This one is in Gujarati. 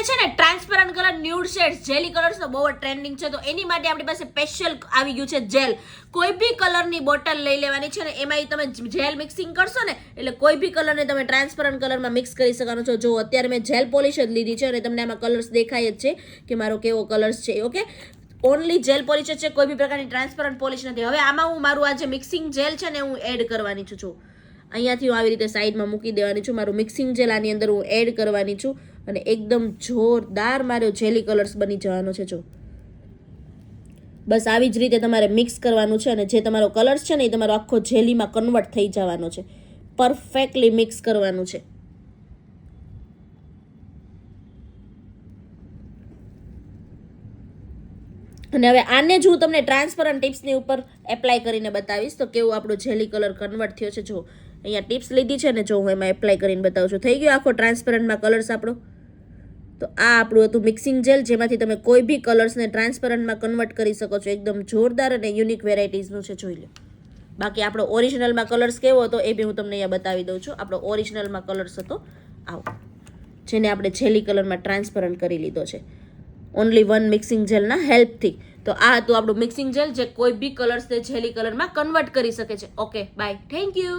છે ને transparent colour nude shades jelly colours તો બહુ જ ટ્રેન્ડિંગ છે, તો એની માટે આપણી પાસે સ્પેશિયલ આવી ગયું છે જેલ. કોઈ બી કલરની બોટલ લઈ લેવાની છે ને એમાં તમે જેલ મિક્સિંગ કરશો ને એટલે કોઈ બી કલરને તમે ટ્રાન્સપરન્ટ કલરમાં મિક્સ કરી શકવાનો છો. જો અત્યારે મેં જેલ પોલિશ જ લીધી છે અને તમને આમાં કલર્સ દેખાય જ છે કે મારો કેવો કલર્સ છે. ઓકે, ઓનલી જેલ પોલિશ જ છે, કોઈ બી પ્રકારની ટ્રાન્સપરન્ટ પોલિશ નથી. હવે આમાં હું મારું આ જે મિક્સિંગ જેલ છે ને હું એડ કરવાની છું. અહીંયાથી હું આવી રીતે સાઈડમાં મૂકી દેવાની છું. મારું મિક્સિંગ જેલ આની અંદર હું એડ કરવાની છું અને એકદમ જોરદાર મારો જેલી કલર્સ બની જવાનો છે. જો બસ આવી જ રીતે તમારે મિક્સ કરવાનું છે અને જે તમારો કલર્સ છે ને એ તમારો આખો જેલીમાં કન્વર્ટ થઈ જવાનો છે. પરફેક્ટલી મિક્સ કરવાનું છે. અને હવે આને જ હું તમને ટ્રાન્સપરન્ટ ટિપ્સની ઉપર એપ્લાય કરીને બતાવીશ તો કેવું આપણો જેલી કલર કન્વર્ટ થયો છે. જો અહીંયા ટિપ્સ લીધી છે ને, જો હું એમાં એપ્લાય કરીને બતાવું છું. થઈ ગયો આખો ટ્રાન્સપરન્ટમાં કલર્સ આપણો. તો આ આપણું હતું મિક્સિંગ જેલ, જેમાંથી તમે કોઈ બી કલર્સને ટ્રાન્સપરન્ટમાં કન્વર્ટ કરી શકો છો. એકદમ જોરદાર અને યુનિક વેરાયટીઝનું છે, જોઈ લો. બાકી આપણો ઓરિજિનલમાં કલર્સ કેવો હતો એ બી હું તમને અહીંયા બતાવી દઉં છું. આપણો ઓરિજિનલમાં કલર્સ હતો આવો, જેને આપણે જેલી કલરમાં ટ્રાન્સપરન્ટ કરી લીધો છે ઓનલી વન મિક્સિંગ જેલના હેલ્પથી. તો આ હતું આપણું મિક્સિંગ જેલ જે કોઈ બી કલર્સને જેલી કલરમાં કન્વર્ટ કરી શકે છે. Okay, bye, thank you.